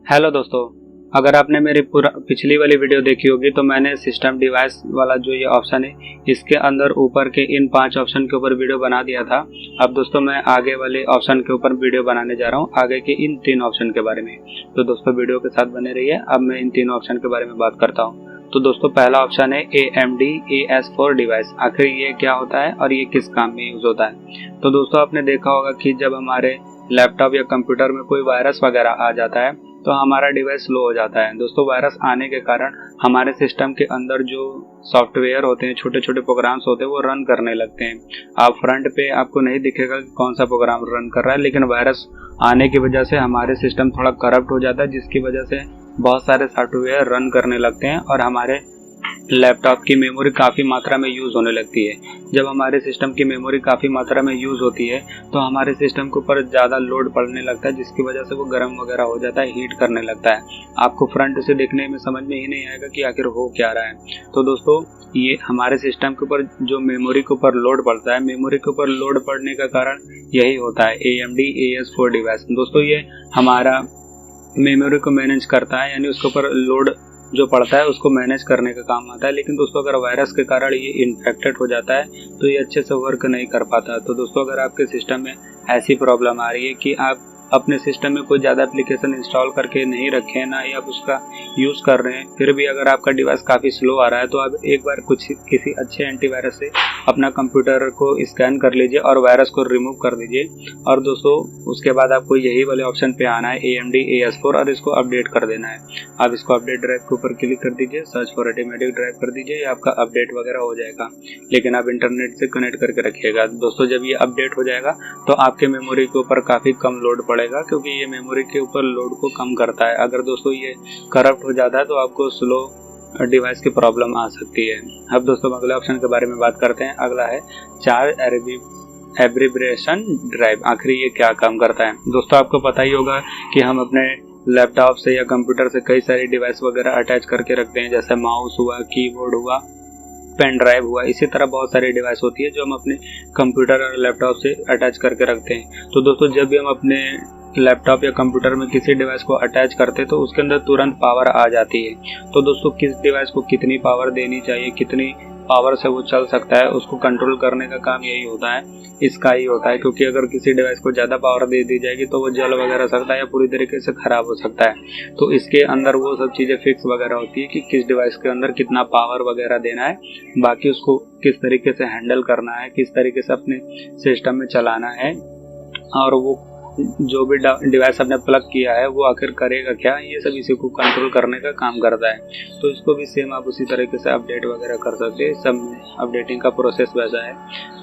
Hello दोस्तों, अगर आपने मेरी पूरा पिछली वाली वीडियो देखी होगी तो मैंने सिस्टम डिवाइस वाला जो ये ऑप्शन है इसके अंदर ऊपर के इन 5 ऑप्शन के ऊपर वीडियो बना दिया था। अब दोस्तों मैं आगे वाले ऑप्शन के ऊपर वीडियो बनाने जा रहा हूँ, आगे के इन 3 ऑप्शन के बारे में। तो दोस्तों वीडियो के साथ बने रहिए। अब मैं इन 3 ऑप्शन के बारे में बात करता हूँ। तो दोस्तों पहला ऑप्शन है AMD AS4 डिवाइस। आखिर ये क्या होता है और ये किस काम में यूज होता है। तो दोस्तों आपने देखा होगा कि जब हमारे लैपटॉप या कंप्यूटर में कोई वायरस वगैरह आ जाता है तो हमारा डिवाइस स्लो हो जाता है। दोस्तों वायरस आने के कारण हमारे सिस्टम के अंदर जो सॉफ्टवेयर होते हैं, छोटे छोटे प्रोग्राम्स होते हैं, वो रन करने लगते हैं। आप फ्रंट पे आपको नहीं दिखेगा कि कौन सा प्रोग्राम रन कर रहा है, लेकिन वायरस आने की वजह से हमारे सिस्टम थोड़ा करप्ट हो जाता है, जिसकी वजह से बहुत सारे सॉफ्टवेयर रन करने लगते हैं और हमारे लैपटॉप की मेमोरी काफ़ी मात्रा में यूज़ होने लगती है। जब हमारे सिस्टम की मेमोरी काफ़ी मात्रा में यूज़ होती है तो हमारे सिस्टम के ऊपर ज़्यादा लोड पड़ने लगता है, जिसकी वजह से वो गर्म वगैरह हो जाता है, हीट करने लगता है। आपको फ्रंट से देखने में समझ में ही नहीं आएगा कि आखिर हो क्या रहा है। तो दोस्तों ये हमारे सिस्टम के ऊपर जो मेमोरी के ऊपर लोड पड़ता है, मेमोरी के ऊपर लोड पड़ने का कारण यही होता है AMD AS4 डिवाइस। दोस्तों ये हमारा मेमोरी को मैनेज करता है, यानी उसके ऊपर लोड जो पड़ता है उसको मैनेज करने का काम आता है। लेकिन दोस्तों अगर वायरस के कारण ये इन्फेक्टेड हो जाता है तो ये अच्छे से वर्क नहीं कर पाता। तो दोस्तों अगर आपके सिस्टम में ऐसी प्रॉब्लम आ रही है कि आप अपने सिस्टम में कोई ज़्यादा एप्लीकेशन इंस्टॉल करके नहीं रखे हैं ना, या आप उसका यूज़ कर रहे हैं, फिर भी अगर आपका डिवाइस काफ़ी स्लो आ रहा है तो आप एक बार किसी अच्छे एंटीवायरस से अपना कंप्यूटर को स्कैन कर लीजिए और वायरस को रिमूव कर दीजिए। और दोस्तों उसके बाद आपको यही वाले ऑप्शन पे आना है AMD AS4 और इसको अपडेट कर देना है। आप इसको अपडेट ड्राइव के ऊपर क्लिक कर दीजिए, सर्च फॉर ऑटोमेटिक ड्राइव कर दीजिए, आपका अपडेट वगैरह हो जाएगा। लेकिन आप इंटरनेट से कनेक्ट करके रखिएगा। दोस्तों जब ये अपडेट हो जाएगा तो आपके मेमोरी के ऊपर काफ़ी कम लोड पड़ेगा, क्योंकि ये मेमोरी के ऊपर लोड को कम करता है। अगर दोस्तों ये करप्ट हो जाता है तो आपको स्लो डिवाइस की प्रॉब्लम आ सकती है। अब दोस्तों अगले ऑप्शन के बारे में बात करते हैं। अगला है चार्ज एब्रिविएशन ड्राइव। आखिर ये क्या काम करता है। दोस्तों आपको पता ही होगा कि हम अपने लैपटॉप से या कंप्यूटर से कई सारी डिवाइस वगैरह अटैच करके रखते हैं, जैसे माउस हुआ, कीबोर्ड हुआ, पेन ड्राइव हुआ। इसी तरह बहुत सारी डिवाइस होती है जो हम अपने कंप्यूटर और लैपटॉप से अटैच करके रखते हैं। तो दोस्तों जब भी हम अपने लैपटॉप या कंप्यूटर में किसी डिवाइस को अटैच करते हैं तो उसके अंदर तुरंत पावर आ जाती है। तो दोस्तों किस डिवाइस को कितनी पावर देनी चाहिए, कितनी पावर से वो चल सकता है, उसको कंट्रोल करने का काम यही होता है, इसका ही होता है। क्योंकि अगर किसी डिवाइस को ज़्यादा पावर दे दी जाएगी तो वो जल वगैरह सकता है या पूरी तरीके से ख़राब हो सकता है। तो इसके अंदर वो सब चीज़ें फिक्स वगैरह होती है कि किस डिवाइस के अंदर कितना पावर वगैरह देना है, बाकी उसको किस तरीके से हैंडल करना है, किस तरीके से अपने सिस्टम में चलाना है, और वो जो भी डिवाइस आपने प्लग किया है वो आखिर करेगा क्या, ये सब इसी को कंट्रोल करने का काम करता है। तो इसको भी सेम आप उसी तरीके से अपडेट वगैरह कर सकते हैं। सब अपडेटिंग का प्रोसेस वैसा है।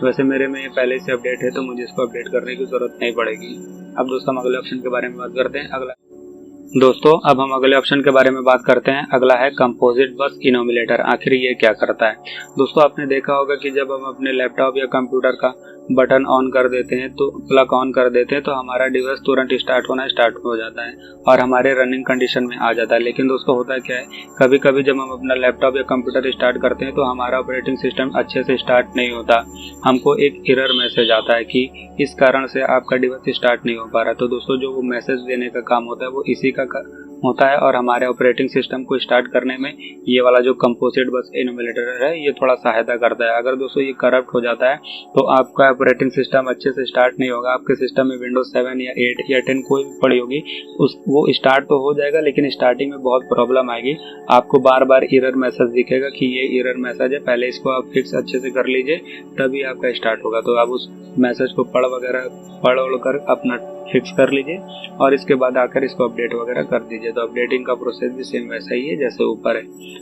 वैसे मेरे में ये पहले से अपडेट है तो मुझे इसको अपडेट करने की ज़रूरत नहीं पड़ेगी। अब दोस्तों हम अगले ऑप्शन के बारे में बात करते हैं। अब हम अगले ऑप्शन के बारे में बात करते हैं। अगला है कंपोजिट बस इनोमिनेटर। आखिर ये क्या करता है। दोस्तों आपने देखा होगा कि जब हम अपने लैपटॉप या कंप्यूटर का बटन ऑन कर देते हैं, तो प्लग ऑन कर देते हैं, तो हमारा डिवाइस तुरंत स्टार्ट हो जाता है और हमारे रनिंग कंडीशन में आ जाता है। लेकिन दोस्तों होता क्या है, कभी कभी जब हम अपना लैपटॉप या कंप्यूटर स्टार्ट करते हैं तो हमारा ऑपरेटिंग सिस्टम अच्छे से स्टार्ट नहीं होता। हमको एक एरर मैसेज आता है कि इस कारण से आपका डिवाइस स्टार्ट नहीं हो पा रहा। तो दोस्तों जो वो मैसेज देने का काम होता है वो इसी का होता है, और हमारे ऑपरेटिंग सिस्टम को स्टार्ट करने में ये वाला जो कंपोजिट बस इनोमिनेटर है ये थोड़ा सहायता करता है। अगर दोस्तों ये करप्ट हो जाता है तो आपका ऑपरेटिंग सिस्टम अच्छे से स्टार्ट नहीं होगा। आपके सिस्टम में विंडोज 7 या 8 या 10 कोई भी पड़ी होगी, वो स्टार्ट तो हो जाएगा लेकिन स्टार्टिंग में बहुत प्रॉब्लम आएगी। आपको बार बार एरर मैसेज दिखेगा कि ये एरर मैसेज है, पहले इसको आप फिक्स अच्छे से कर लीजिए तभी आपका स्टार्ट होगा। तो आप उस मैसेज को पढ़ कर अपना फिक्स कर लीजिए और इसके बाद आकर इसको अपडेट वगैरह कर दीजिए। तो अपडेटिंग का प्रोसेस भी सेम वैसा ही है जैसे ऊपर है।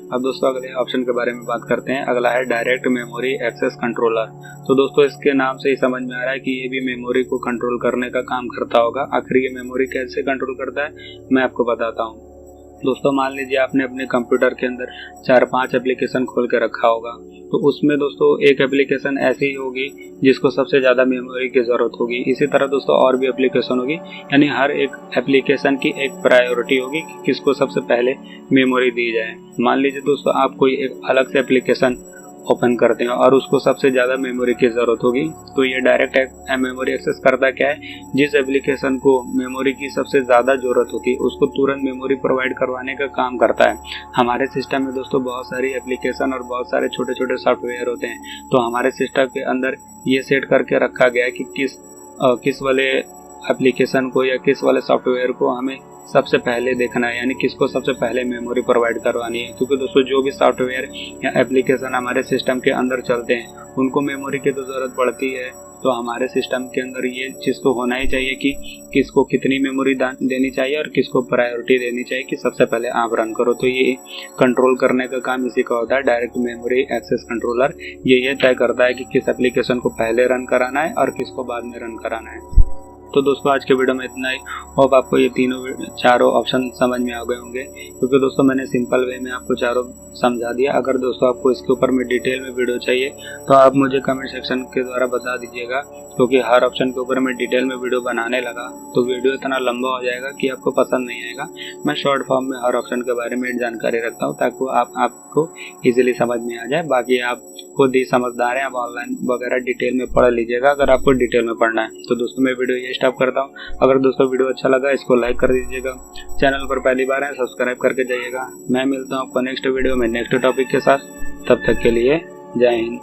अब दोस्तों अगले ऑप्शन के बारे में बात करते हैं। अगला है डायरेक्ट मेमोरी एक्सेस कंट्रोलर। तो दोस्तों इसके नाम से ही समझ में आ रहा है कि ये भी मेमोरी को कंट्रोल करने का काम करता होगा। आखिर ये मेमोरी कैसे कंट्रोल करता है मैं आपको बताता हूँ। दोस्तों मान लीजिए आपने अपने कंप्यूटर के अंदर 4-5 एप्लीकेशन खोल के रखा होगा, तो उसमें दोस्तों एक एप्लीकेशन ऐसी होगी जिसको सबसे ज़्यादा मेमोरी की ज़रूरत होगी। इसी तरह दोस्तों और भी एप्लीकेशन होगी, यानी हर एक एप्लीकेशन की एक प्रायोरिटी होगी कि किसको सबसे पहले मेमोरी दी जाए। मान लीजिए दोस्तों आप कोई एक अलग से एप्लीकेशन ओपन करते हैं और उसको सबसे ज़्यादा मेमोरी की ज़रूरत होगी, तो ये डायरेक्ट मेमोरी एक्सेस करता क्या है, जिस एप्लीकेशन को मेमोरी की सबसे ज़्यादा ज़रूरत होती है उसको तुरंत मेमोरी प्रोवाइड करवाने का काम करता है। हमारे सिस्टम में दोस्तों बहुत सारी एप्लीकेशन और बहुत सारे छोटे छोटे सॉफ्टवेयर होते हैं, तो हमारे सिस्टम के अंदर ये सेट करके रखा गया है कि किस वाले एप्लीकेशन को या किस वाले सॉफ्टवेयर को हमें सबसे पहले देखना है, यानी किसको सबसे पहले मेमोरी प्रोवाइड करवानी है। क्योंकि दोस्तों जो भी सॉफ्टवेयर या एप्लीकेशन हमारे सिस्टम के अंदर चलते हैं उनको मेमोरी की तो ज़रूरत पड़ती है, तो हमारे सिस्टम के अंदर ये चीज़ तो होना ही चाहिए कि किसको कितनी मेमोरी देनी चाहिए और किसको प्रायोरिटी देनी चाहिए कि सबसे पहले आप रन करो। तो ये कंट्रोल करने का काम इसी का होता है। डायरेक्ट मेमोरी एक्सेस कंट्रोलर ये तय करता है कि किस एप्लीकेशन को पहले रन कराना है और किसको बाद में रन कराना है। तो दोस्तों आज के वीडियो में इतना ही। होप आपको ये चारों ऑप्शन समझ में आ गए होंगे, क्योंकि दोस्तों मैंने सिंपल वे में आपको चारों समझा दिया। अगर दोस्तों आपको इसके ऊपर में डिटेल में वीडियो चाहिए तो आप मुझे कमेंट सेक्शन के द्वारा बता दीजिएगा, क्योंकि हर ऑप्शन के ऊपर मैं डिटेल में वीडियो बनाने लगा तो वीडियो इतना लंबा हो जाएगा कि आपको पसंद नहीं आएगा। मैं शॉर्ट फॉर्म में हर ऑप्शन के बारे में जानकारी रखता हूँ ताकि आपको ईजिली समझ में आ जाए। बाकी आप खुद ही समझदार हैं, आप ऑनलाइन वगैरह डिटेल में पढ़ लीजिएगा अगर आपको डिटेल में पढ़ना है। तो दोस्तों मैं वीडियो ये स्टॉप करता हूँ। अगर दोस्तों वीडियो अच्छा लगा इसको लाइक कर दीजिएगा, चैनल पर पहली बार है सब्सक्राइब करके जाइएगा। मैं मिलता हूँ आपको नेक्स्ट वीडियो में नेक्स्ट टॉपिक के साथ, तब तक के लिए जय हिंद।